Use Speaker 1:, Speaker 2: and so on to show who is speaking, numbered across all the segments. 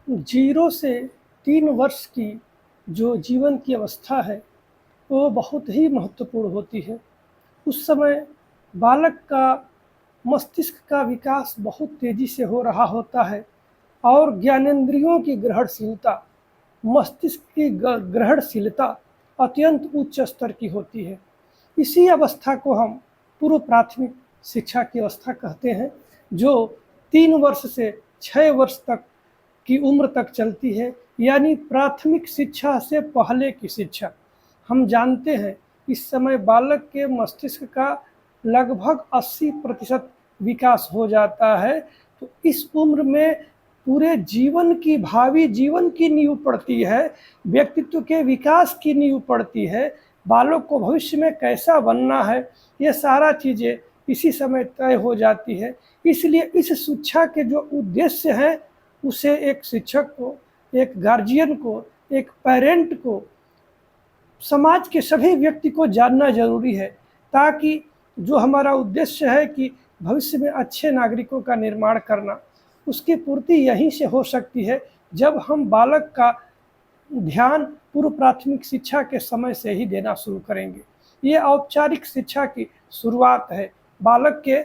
Speaker 1: 0 से 3 वर्ष की जो जीवन की अवस्था है, वो बहुत ही महत्वपूर्ण होती है। उस समय बालक का मस्तिष्क का विकास बहुत तेज़ी से हो रहा होता है और ज्ञानेंद्रियों की ग्रहणशीलता, मस्तिष्क की ग्रहणशीलता अत्यंत उच्च स्तर की होती है। इसी अवस्था को हम पूर्व प्राथमिक शिक्षा की अवस्था कहते हैं, जो 3 वर्ष से 6 वर्ष तक की उम्र तक चलती है, यानी प्राथमिक शिक्षा से पहले की शिक्षा। हम जानते हैं इस समय बालक के मस्तिष्क का लगभग 80% विकास हो जाता है। तो इस उम्र में पूरे जीवन की, भावी जीवन की नींव पड़ती है, व्यक्तित्व के विकास की नींव पड़ती है, बालक को भविष्य में कैसा बनना है, ये सारा चीज़ें इसी समय तय हो जाती है। इसलिए इस शिक्षा के जो उद्देश्य हैं, उसे एक शिक्षक को, एक गार्जियन को, एक पेरेंट को, समाज के सभी व्यक्ति को जानना जरूरी है, ताकि जो हमारा उद्देश्य है कि भविष्य में अच्छे नागरिकों का निर्माण करना, उसकी पूर्ति यहीं से हो सकती है जब हम बालक का ध्यान पूर्व प्राथमिक शिक्षा के समय से ही देना शुरू करेंगे। ये औपचारिक शिक्षा की शुरुआत है, बालक के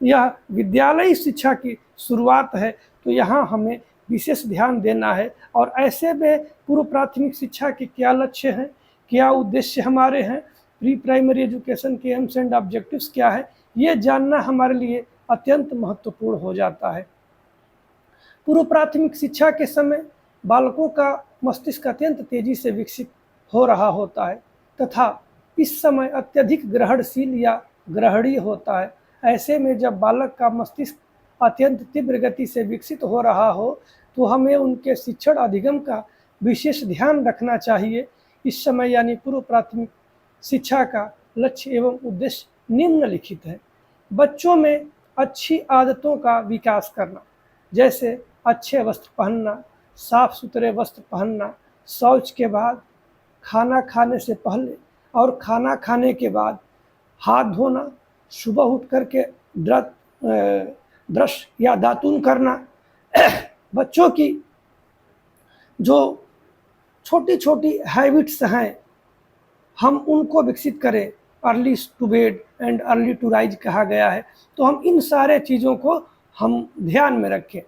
Speaker 1: यह विद्यालयी शिक्षा की शुरुआत है। तो यहाँ हमें विशेष ध्यान देना है। और ऐसे में पूर्व प्राथमिक शिक्षा के क्या लक्ष्य हैं, क्या उद्देश्य हमारे हैं, प्री प्राइमरी एजुकेशन के एम्स एंड ऑब्जेक्टिव्स क्या है, ये जानना हमारे लिए अत्यंत महत्वपूर्ण हो जाता है। पूर्व प्राथमिक शिक्षा के समय बालकों का मस्तिष्क अत्यंत तेजी से विकसित हो रहा होता है तथा इस समय अत्यधिक ग्रहणशील या ग्रहणीय होता है। ऐसे में जब बालक का मस्तिष्क अत्यंत तीव्र गति से विकसित हो रहा हो, तो हमें उनके शिक्षण अधिगम का विशेष ध्यान रखना चाहिए। इस समय यानी पूर्व प्राथमिक शिक्षा का लक्ष्य एवं उद्देश्य निम्नलिखित है। बच्चों में अच्छी आदतों का विकास करना, जैसे अच्छे वस्त्र पहनना, साफ सुथरे वस्त्र पहनना, शौच के बाद, खाना खाने से पहले और खाना खाने के बाद हाथ धोना, सुबह उठ करके ब्रश या दातून करना। बच्चों की जो छोटी छोटी हैबिट्स हैं, हम उनको विकसित करें। Early to bed and early to rise कहा गया है, तो हम इन सारे चीज़ों को हम ध्यान में रखें।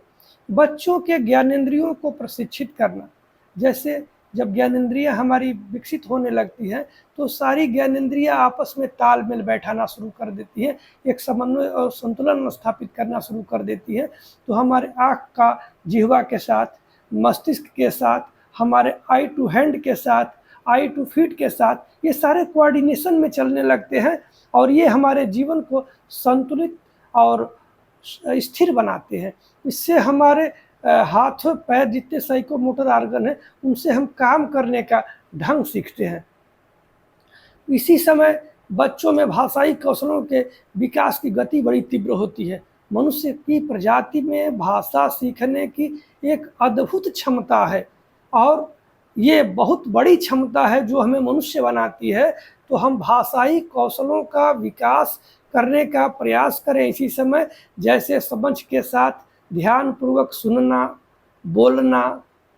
Speaker 1: बच्चों के ज्ञानेंद्रियों को प्रशिक्षित करना, जैसे जब ज्ञानेंद्रियां हमारी विकसित होने लगती हैं, तो सारी ज्ञानेंद्रियां आपस में तालमेल बैठाना शुरू कर देती हैं, एक समन्वय और संतुलन स्थापित करना शुरू कर देती हैं। तो हमारे आँख का जिह्वा के साथ, मस्तिष्क के साथ, हमारे आई टू हैंड के साथ, आई टू फीट के साथ, ये सारे कोऑर्डिनेशन में चलने लगते हैं और ये हमारे जीवन को संतुलित और स्थिर बनाते हैं। इससे हमारे हाथ पैर जितने साइकोमोटर ऑर्गन हैं, उनसे हम काम करने का ढंग सीखते हैं। इसी समय बच्चों में भाषाई कौशलों के विकास की गति बड़ी तीव्र होती है। मनुष्य की प्रजाति में भाषा सीखने की एक अद्भुत क्षमता है और ये बहुत बड़ी क्षमता है जो हमें मनुष्य बनाती है। तो हम भाषाई कौशलों का विकास करने का प्रयास करें इसी समय, जैसे समझ के साथ ध्यानपूर्वक सुनना, बोलना,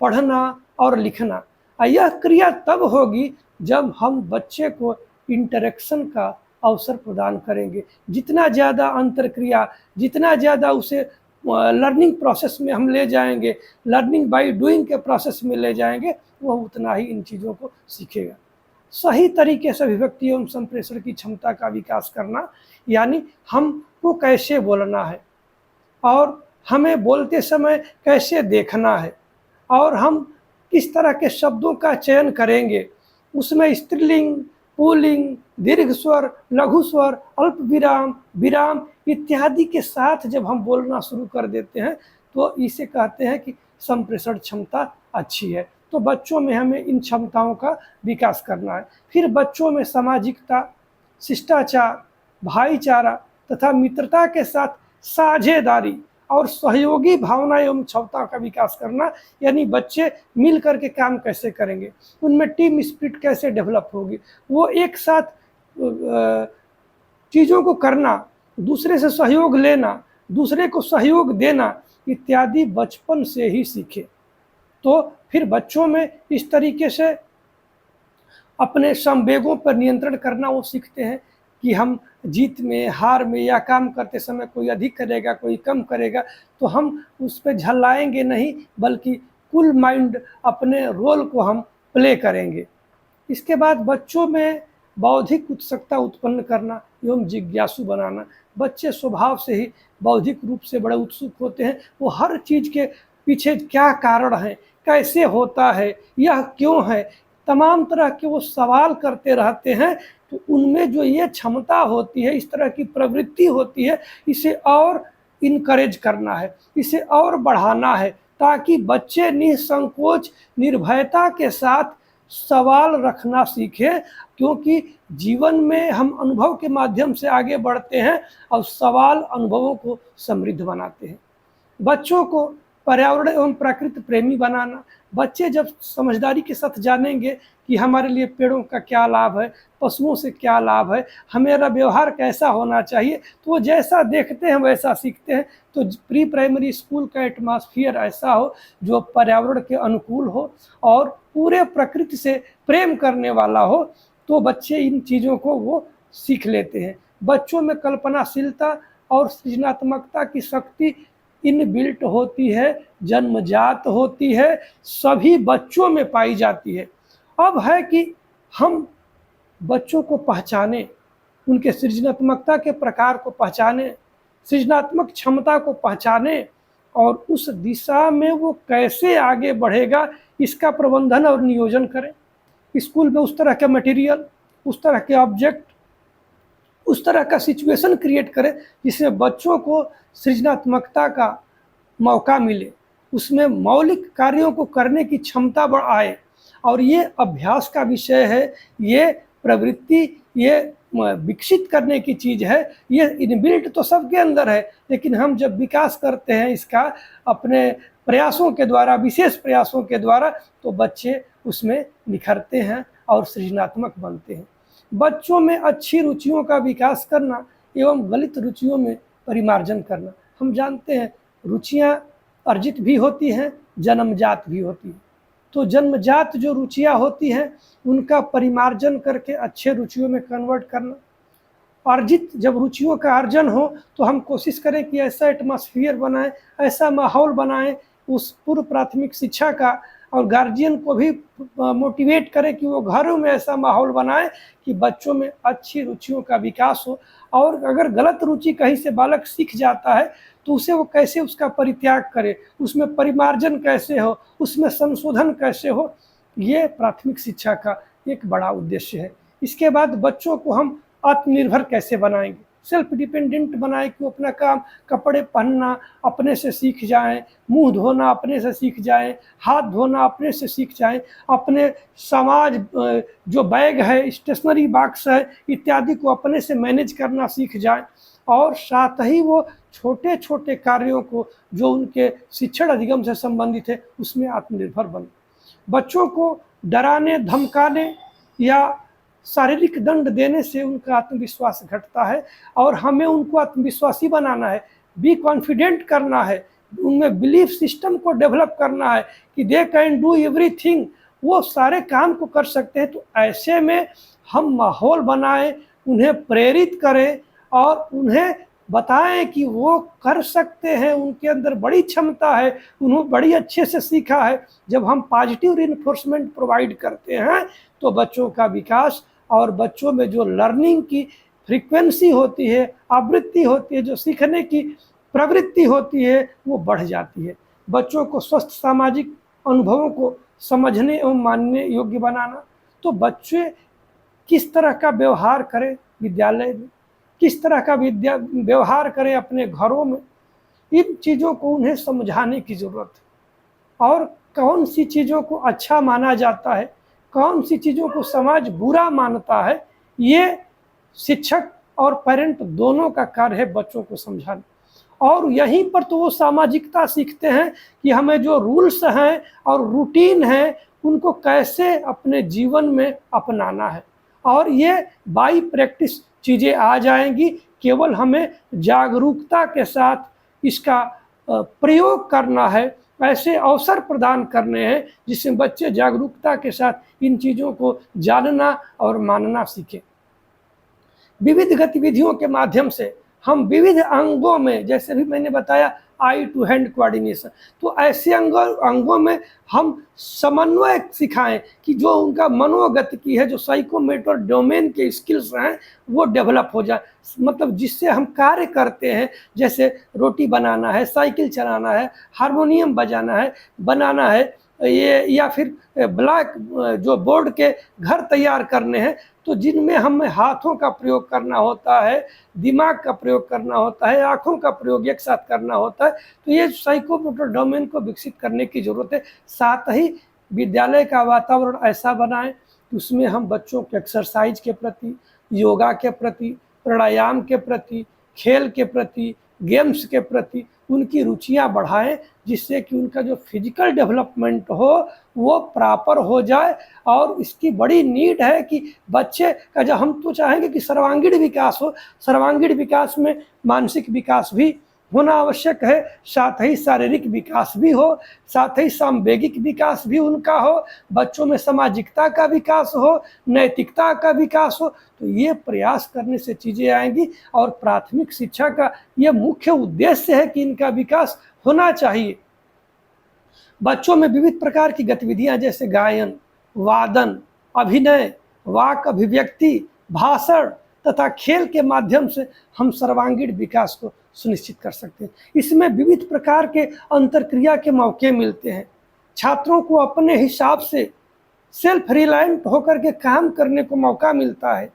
Speaker 1: पढ़ना और लिखना। यह क्रिया तब होगी जब हम बच्चे को इंटरेक्शन का अवसर प्रदान करेंगे। जितना ज़्यादा अंतरक्रिया, जितना ज़्यादा उसे लर्निंग प्रोसेस में हम ले जाएंगे, लर्निंग बाय डूइंग के प्रोसेस में ले जाएंगे, वह उतना ही इन चीज़ों को सीखेगा। सही तरीके से अभिव्यक्ति एवं संप्रेषण की क्षमता का विकास करना, यानी हमको कैसे बोलना है और हमें बोलते समय कैसे देखना है और हम किस तरह के शब्दों का चयन करेंगे, उसमें स्त्रीलिंग, पुल्लिंग, दीर्घ स्वर, लघु स्वर, अल्प विराम, विराम इत्यादि के साथ जब हम बोलना शुरू कर देते हैं, तो इसे कहते हैं कि संप्रेषण क्षमता अच्छी है। तो बच्चों में हमें इन क्षमताओं का विकास करना है। फिर बच्चों में सामाजिकता, शिष्टाचार, भाईचारा तथा मित्रता के साथ साझेदारी और सहयोगी भावना एवं क्षमता का विकास करना, यानी बच्चे मिल करके काम कैसे करेंगे, उनमें टीम स्पिरिट कैसे डेवलप होगी, वो एक साथ चीज़ों को करना, दूसरे से सहयोग लेना, दूसरे को सहयोग देना इत्यादि बचपन से ही सीखे। तो फिर बच्चों में इस तरीके से अपने संवेगों पर नियंत्रण करना वो सीखते हैं कि हम जीत में, हार में या काम करते समय कोई अधिक करेगा, कोई कम करेगा, तो हम उस पे झल्लाएँगे नहीं, बल्कि कूल माइंड अपने रोल को हम प्ले करेंगे। इसके बाद बच्चों में बौद्धिक उत्सुकता उत्पन्न करना एवं जिज्ञासु बनाना। बच्चे स्वभाव से ही बौद्धिक रूप से बड़े उत्सुक होते हैं। वो हर चीज़ के पीछे क्या कारण है, कैसे होता है, यह क्यों है, तमाम तरह के वो सवाल करते रहते हैं। तो उनमें जो ये क्षमता होती है, इस तरह की प्रवृत्ति होती है, इसे और इनकरेज करना है, इसे और बढ़ाना है, ताकि बच्चे निसंकोच, निर्भयता के साथ सवाल रखना सीखें। क्योंकि जीवन में हम अनुभव के माध्यम से आगे बढ़ते हैं और सवाल अनुभवों को समृद्ध बनाते हैं। बच्चों को पर्यावरण एवं प्रकृति प्रेमी बनाना। बच्चे जब समझदारी के साथ जानेंगे कि हमारे लिए पेड़ों का क्या लाभ है, पशुओं से क्या लाभ है, हमारा व्यवहार कैसा होना चाहिए, तो वो जैसा देखते हैं वैसा सीखते हैं। तो प्री प्राइमरी स्कूल का एटमॉस्फेयर ऐसा हो जो पर्यावरण के अनुकूल हो और पूरे प्रकृति से प्रेम करने वाला हो, तो बच्चे इन चीज़ों को वो सीख लेते हैं। बच्चों में कल्पनाशीलता और सृजनात्मकता की शक्ति इनबिल्ट होती है, जन्मजात होती है, सभी बच्चों में पाई जाती है। अब है कि हम बच्चों को पहचानें, उनके सृजनात्मकता के प्रकार को पहचानें, सृजनात्मक क्षमता को पहचानें और उस दिशा में वो कैसे आगे बढ़ेगा, इसका प्रबंधन और नियोजन करें। स्कूल में उस तरह के मटेरियल, उस तरह के ऑब्जेक्ट, उस तरह का सिचुएशन क्रिएट करें जिसमें बच्चों को सृजनात्मकता का मौका मिले, उसमें मौलिक कार्यों को करने की क्षमता बढ़ आए। और ये अभ्यास का विषय है, ये प्रवृत्ति, ये विकसित करने की चीज़ है। ये इनबिल्ट तो सबके अंदर है, लेकिन हम जब विकास करते हैं इसका अपने प्रयासों के द्वारा, विशेष प्रयासों के द्वारा, तो बच्चे उसमें निखरते हैं और सृजनात्मक बनते हैं। बच्चों में अच्छी रुचियों का विकास करना एवं गलत रुचियों में परिमार्जन करना। हम जानते हैं रुचियाँ अर्जित भी होती हैं, जन्मजात भी होती हैं। तो जन्मजात जो रुचियाँ होती हैं उनका परिमार्जन करके अच्छे रुचियों में कन्वर्ट करना। अर्जित जब रुचियों का अर्जन हो तो हम कोशिश करें कि ऐसा एटमॉस्फेयर बनाएं, ऐसा माहौल बनाएं उस पूर्व प्राथमिक शिक्षा का, और गार्जियन को भी मोटिवेट करें कि वो घरों में ऐसा माहौल बनाएं कि बच्चों में अच्छी रुचियों का विकास हो। और अगर गलत रुचि कहीं से बालक सीख जाता है तो उसे वो कैसे उसका परित्याग करे, उसमें परिमार्जन कैसे हो, उसमें संशोधन कैसे हो, ये प्राथमिक शिक्षा का एक बड़ा उद्देश्य है। इसके बाद बच्चों को हम आत्मनिर्भर कैसे बनाएंगे, सेल्फ डिपेंडेंट बनाए कि वो अपना काम, कपड़े पहनना अपने से सीख जाएं, मुंह धोना अपने से सीख जाएं, हाथ धोना अपने से सीख जाएं, अपने समाज जो बैग है, स्टेशनरी बॉक्स है इत्यादि को अपने से मैनेज करना सीख जाएं। और साथ ही वो छोटे छोटे कार्यों को जो उनके शिक्षण अधिगम से संबंधित है उसमें आत्मनिर्भर बने। बच्चों को डराने, धमकाने या शारीरिक दंड देने से उनका आत्मविश्वास घटता है और हमें उनको आत्मविश्वासी बनाना है, बी कॉन्फिडेंट करना है, उनमें बिलीफ सिस्टम को डेवलप करना है कि दे कैन डू एवरीथिंग, वो सारे काम को कर सकते हैं। तो ऐसे में हम माहौल बनाएं, उन्हें प्रेरित करें और उन्हें बताएं कि वो कर सकते हैं, उनके अंदर बड़ी क्षमता है, उन्होंने बड़ी अच्छे से सीखा है। जब हम पॉजिटिव रिइंफोर्समेंट प्रोवाइड करते हैं तो बच्चों का विकास और बच्चों में जो लर्निंग की फ्रीक्वेंसी होती है, आवृत्ति होती है, जो सीखने की प्रवृत्ति होती है, वो बढ़ जाती है। बच्चों को स्वस्थ सामाजिक अनुभवों को समझने एवं मानने योग्य बनाना। तो बच्चे किस तरह का व्यवहार करें विद्यालय में, किस तरह का व्यवहार करें अपने घरों में, इन चीज़ों को उन्हें समझाने की ज़रूरत है। और कौन सी चीज़ों को अच्छा माना जाता है, कौन सी चीज़ों को समाज बुरा मानता है, ये शिक्षक और पेरेंट दोनों का कार्य है बच्चों को समझाना। और यहीं पर तो वो सामाजिकता सीखते हैं कि हमें जो रूल्स हैं और रूटीन हैं उनको कैसे अपने जीवन में अपनाना है। और ये बाई प्रैक्टिस चीज़ें आ जाएंगी, केवल हमें जागरूकता के साथ इसका प्रयोग करना है ऐसे अवसर प्रदान करने हैं जिसमें बच्चे जागरूकता के साथ इन चीज़ों को जानना और मानना सीखें। विविध गतिविधियों के माध्यम से हम विविध अंगों में, जैसे भी मैंने बताया आई टू हैंड कोऑर्डिनेशन, तो ऐसे अंगों में हम समन्वय सिखाएं कि जो उनका मनोगतिकी है, जो साइकोमोटर डोमेन के स्किल्स हैं, वो डेवलप हो जाए। मतलब जिससे हम कार्य करते हैं, जैसे रोटी बनाना है, साइकिल चलाना है, हारमोनियम बनाना है, ये या फिर ब्लैक जो बोर्ड के घर तैयार करने हैं, तो जिनमें हमें हाथों का प्रयोग करना होता है, दिमाग का प्रयोग करना होता है, आँखों का प्रयोग एक साथ करना होता है, तो ये साइकोमोटर डोमेन को विकसित करने की ज़रूरत है। साथ ही विद्यालय का वातावरण ऐसा बनाएं कि उसमें हम बच्चों के एक्सरसाइज के प्रति, योगा के प्रति, प्राणायाम के प्रति, खेल के प्रति, गेम्स के प्रति उनकी रुचियां बढ़ाएं, जिससे कि उनका जो फिजिकल डेवलपमेंट हो वो प्रॉपर हो जाए। और इसकी बड़ी नीड है कि बच्चे का, जब हम तो चाहेंगे कि सर्वांगीण विकास हो, सर्वांगीण विकास में मानसिक विकास भी होना आवश्यक है, साथ ही शारीरिक विकास भी हो, साथ ही सांवेगिक विकास भी उनका हो, बच्चों में सामाजिकता का विकास हो, नैतिकता का विकास हो। तो ये प्रयास करने से चीज़ें आएंगी और प्राथमिक शिक्षा का ये मुख्य उद्देश्य है कि इनका विकास होना चाहिए। बच्चों में विविध प्रकार की गतिविधियां जैसे गायन, वादन, अभिनय, वाक अभिव्यक्ति, भाषण तथा खेल के माध्यम से हम सर्वांगीण विकास को सुनिश्चित कर सकते हैं। इसमें विविध प्रकार के अंतर्क्रिया के मौके मिलते हैं। छात्रों को अपने हिसाब से सेल्फ रिलायंट होकर के काम करने को मौका मिलता है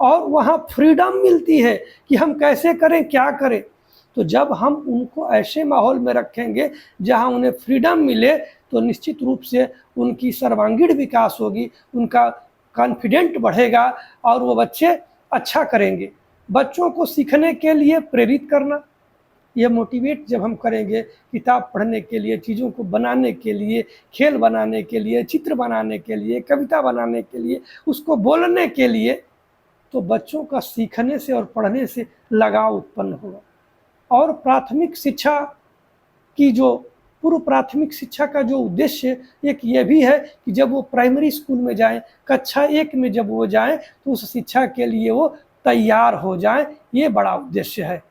Speaker 1: और वहाँ फ्रीडम मिलती है कि हम कैसे करें, क्या करें। तो जब हम उनको ऐसे माहौल में रखेंगे जहाँ उन्हें फ्रीडम मिले, तो निश्चित रूप से उनकी सर्वांगीण विकास होगी, उनका कॉन्फिडेंट बढ़ेगा और वो बच्चे अच्छा करेंगे। बच्चों को सीखने के लिए प्रेरित करना, ये मोटिवेट जब हम करेंगे किताब पढ़ने के लिए, चीज़ों को बनाने के लिए, खेल बनाने के लिए, चित्र बनाने के लिए, कविता बनाने के लिए, उसको बोलने के लिए, तो बच्चों का सीखने से और पढ़ने से लगाव उत्पन्न होगा। और प्राथमिक शिक्षा की जो पूर्व प्राथमिक शिक्षा का जो उद्देश्य एक ये भी है कि जब वो प्राइमरी स्कूल में जाएं, कक्षा 1 में जब वो जाएं, तो उस शिक्षा के लिए वो तैयार हो जाएं, ये बड़ा उद्देश्य है।